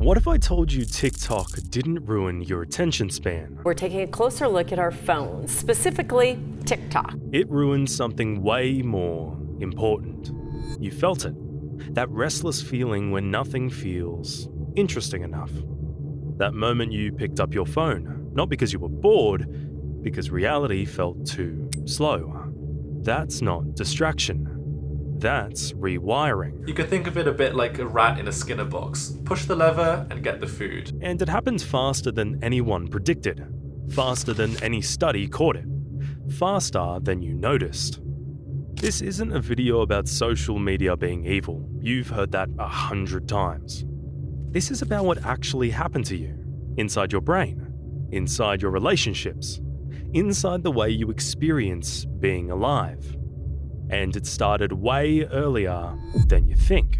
What if I told you TikTok didn't ruin your attention span? We're taking a closer look at our phones, specifically TikTok. It ruined something way more important. You felt it. That restless feeling when nothing feels interesting enough. That moment you picked up your phone, not because you were bored, because reality felt too slow. That's not distraction. That's rewiring. You could think of it a bit like a rat in a Skinner box. Push the lever and get the food. And it happened faster than anyone predicted. Faster than any study caught it. Faster than you noticed. This isn't a video about social media being evil. You've heard that 100 times. This is about what actually happened to you. Inside your brain. Inside your relationships. Inside the way you experience being alive. And it started way earlier than you think.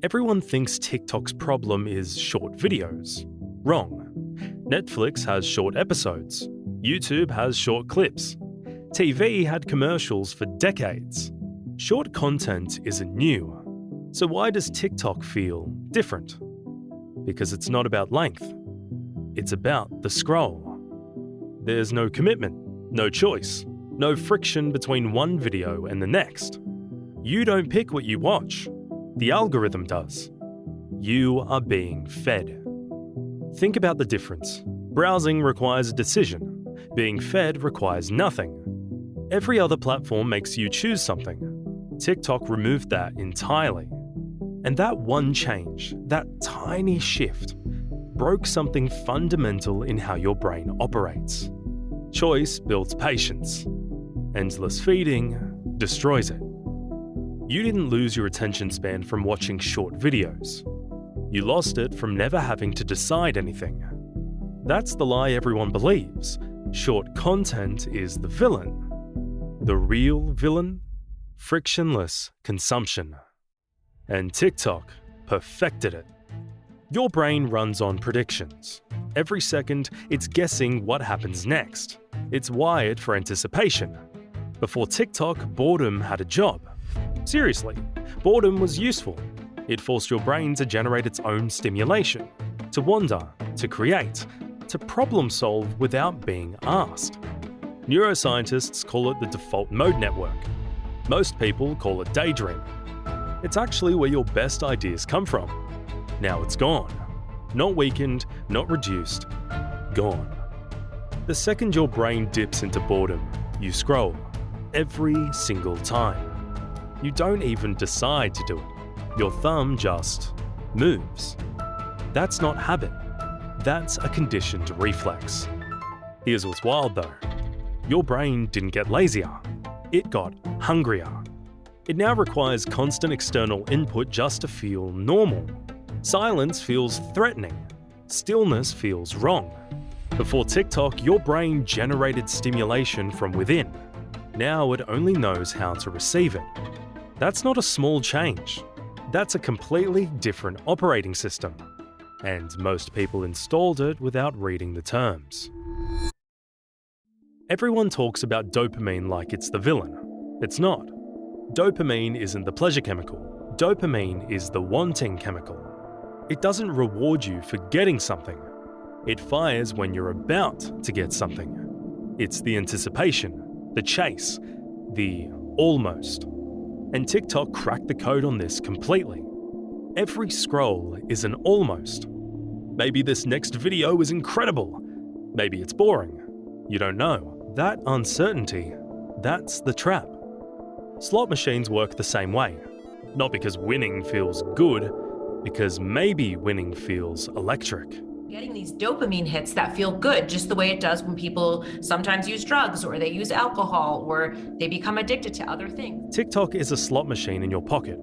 Everyone thinks TikTok's problem is short videos. Wrong. Netflix has short episodes. YouTube has short clips. TV had commercials for decades. Short content isn't new. So why does TikTok feel different? Because it's not about length. It's about the scroll. There's no commitment. No choice, no friction between one video and the next. You don't pick what you watch. The algorithm does. You are being fed. Think about the difference. Browsing requires a decision. Being fed requires nothing. Every other platform makes you choose something. TikTok removed that entirely. And that one change, that tiny shift, broke something fundamental in how your brain operates. Choice builds patience. Endless feeding destroys it. You didn't lose your attention span from watching short videos. You lost it from never having to decide anything. That's the lie everyone believes. Short content is the villain. The real villain? Frictionless consumption. And TikTok perfected it. Your brain runs on predictions. Every second, it's guessing what happens next. It's wired for anticipation. Before TikTok, boredom had a job. Seriously, boredom was useful. It forced your brain to generate its own stimulation, to wonder, to create, to problem solve without being asked. Neuroscientists call it the default mode network. Most people call it daydream. It's actually where your best ideas come from. Now it's gone. Not weakened, not reduced, gone. The second your brain dips into boredom, you scroll. Every single time. You don't even decide to do it. Your thumb just moves. That's not habit. That's a conditioned reflex. Here's what's wild though. Your brain didn't get lazier. It got hungrier. It now requires constant external input just to feel normal. Silence feels threatening. Stillness feels wrong. Before TikTok, your brain generated stimulation from within. Now it only knows how to receive it. That's not a small change. That's a completely different operating system. And most people installed it without reading the terms. Everyone talks about dopamine like it's the villain. It's not. Dopamine isn't the pleasure chemical. Dopamine is the wanting chemical. It doesn't reward you for getting something. It fires when you're about to get something. It's the anticipation, the chase, the almost. And TikTok cracked the code on this completely. Every scroll is an almost. Maybe this next video is incredible. Maybe it's boring. You don't know. That uncertainty, that's the trap. Slot machines work the same way. Not because winning feels good, because maybe winning feels electric. Getting these dopamine hits that feel good, just the way it does when people sometimes use drugs or they use alcohol or they become addicted to other things. TikTok is a slot machine in your pocket.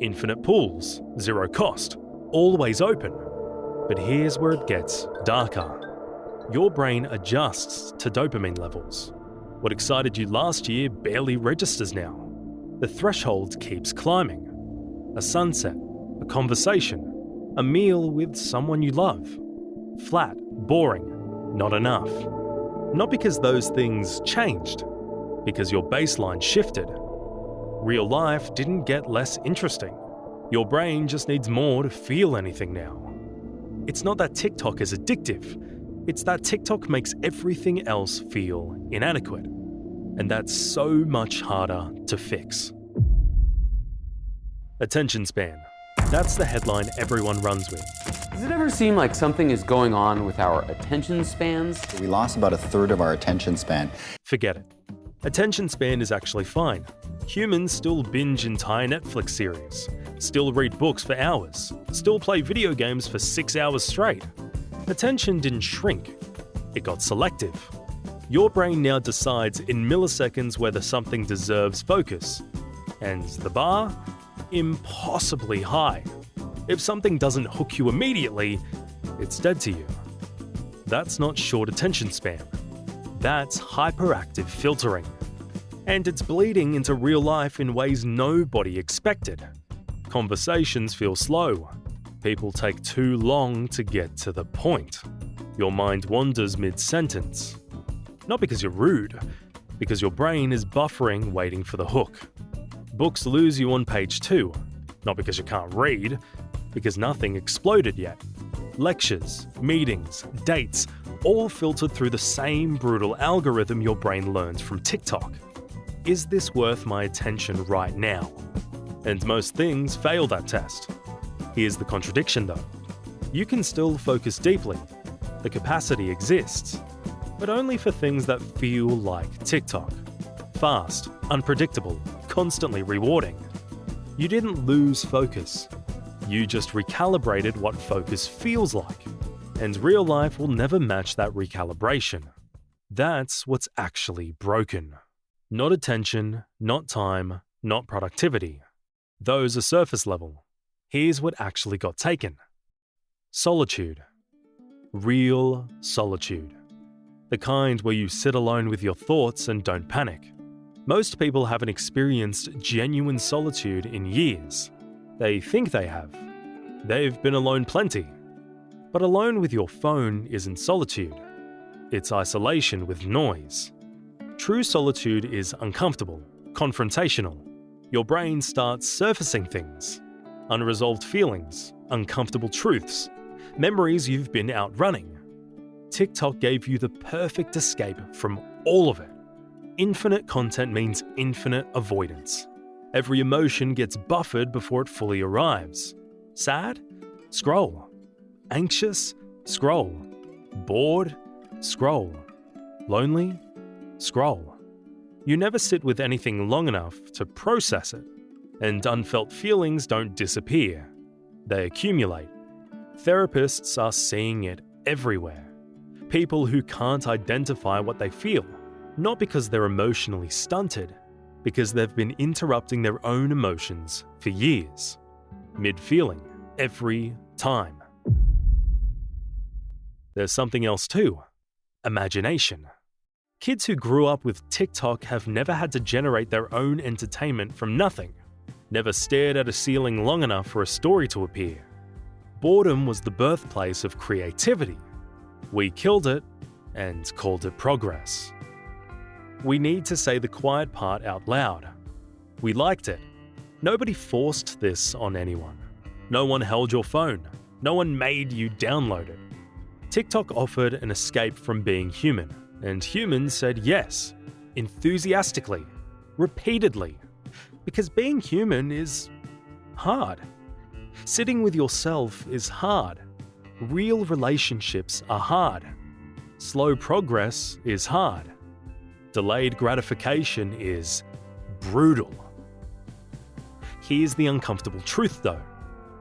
Infinite pools, zero cost, always open. But here's where it gets darker. Your brain adjusts to dopamine levels. What excited you last year barely registers now. The threshold keeps climbing. A sunset, a conversation, a meal with someone you love. Flat, boring, not enough. Not because those things changed, because your baseline shifted. Real life didn't get less interesting. Your brain just needs more to feel anything now. It's not that TikTok is addictive, it's that TikTok makes everything else feel inadequate. And that's so much harder to fix. Attention span. That's the headline everyone runs with. Does it ever seem like something is going on with our attention spans? We lost about a third of our attention span. Forget it. Attention span is actually fine. Humans still binge entire Netflix series, still read books for hours, still play video games for 6 hours straight. Attention didn't shrink, it got selective. Your brain now decides in milliseconds whether something deserves focus. And the bar? Impossibly high. If something doesn't hook you immediately, it's dead to you. That's not short attention span. That's hyperactive filtering. And it's bleeding into real life in ways nobody expected. Conversations feel slow. People take too long to get to the point. Your mind wanders mid-sentence. Not because you're rude, because your brain is buffering waiting for the hook. Books lose you on page 2, not because you can't read, because nothing exploded yet. Lectures, meetings, dates, all filtered through the same brutal algorithm your brain learns from TikTok. Is this worth my attention right now? And most things fail that test. Here's the contradiction though. You can still focus deeply. The capacity exists, but only for things that feel like TikTok. Fast, unpredictable, constantly rewarding. You didn't lose focus. You just recalibrated what focus feels like. And real life will never match that recalibration. That's what's actually broken. Not attention, not time, not productivity. Those are surface level. Here's what actually got taken. Solitude. Real solitude. The kind where you sit alone with your thoughts and don't panic. Most people haven't experienced genuine solitude in years. They think they have. They've been alone plenty. But alone with your phone isn't solitude. It's isolation with noise. True solitude is uncomfortable, confrontational. Your brain starts surfacing things. Unresolved feelings, uncomfortable truths, memories you've been outrunning. TikTok gave you the perfect escape from all of it. Infinite content means infinite avoidance. Every emotion gets buffered before it fully arrives. Sad? Scroll. Anxious? Scroll. Bored? Scroll. Lonely? Scroll. You never sit with anything long enough to process it. And unfelt feelings don't disappear. They accumulate. Therapists are seeing it everywhere. People who can't identify what they feel, not because they're emotionally stunted, because they've been interrupting their own emotions for years. Mid-feeling, every time. There's something else too. Imagination. Kids who grew up with TikTok have never had to generate their own entertainment from nothing. Never stared at a ceiling long enough for a story to appear. Boredom was the birthplace of creativity. We killed it and called it progress. We need to say the quiet part out loud. We liked it. Nobody forced this on anyone. No one held your phone. No one made you download it. TikTok offered an escape from being human, and humans said yes, enthusiastically, repeatedly, because being human is hard. Sitting with yourself is hard. Real relationships are hard. Slow progress is hard. Delayed gratification is brutal. Here's the uncomfortable truth though.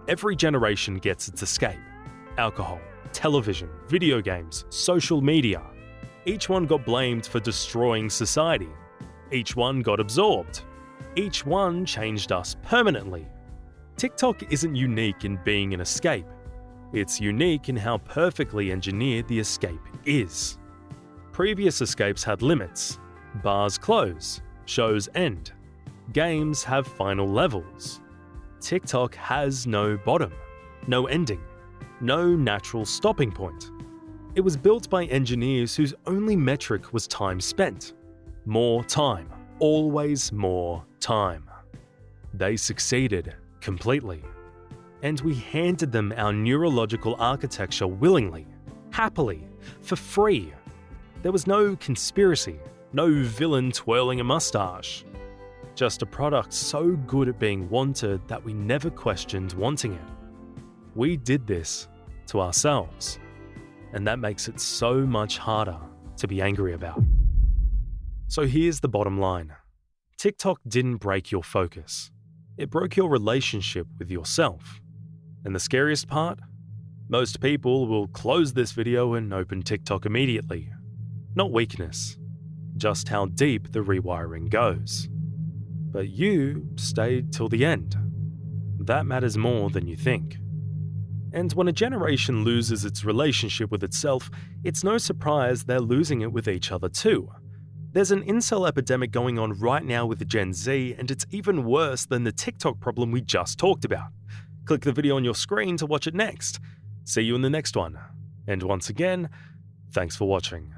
Every generation gets its escape. Alcohol, television, video games, social media. Each one got blamed for destroying society. Each one got absorbed. Each one changed us permanently. TikTok isn't unique in being an escape. It's unique in how perfectly engineered the escape is. Previous escapes had limits. Bars close, shows end. Games have final levels. TikTok has no bottom, no ending, no natural stopping point. It was built by engineers whose only metric was time spent. More time, always more time. They succeeded completely. And we handed them our neurological architecture willingly, happily, for free. There was no conspiracy, no villain twirling a mustache. Just a product so good at being wanted that we never questioned wanting it. We did this to ourselves, and that makes it so much harder to be angry about. So here's the bottom line. TikTok didn't break your focus. It broke your relationship with yourself. And the scariest part? Most people will close this video and open TikTok immediately. Not weakness, just how deep the rewiring goes. But you stayed till the end. That matters more than you think. And when a generation loses its relationship with itself, it's no surprise they're losing it with each other too. There's an incel epidemic going on right now with Gen Z, and it's even worse than the TikTok problem we just talked about. Click the video on your screen to watch it next. See you in the next one. And once again, thanks for watching.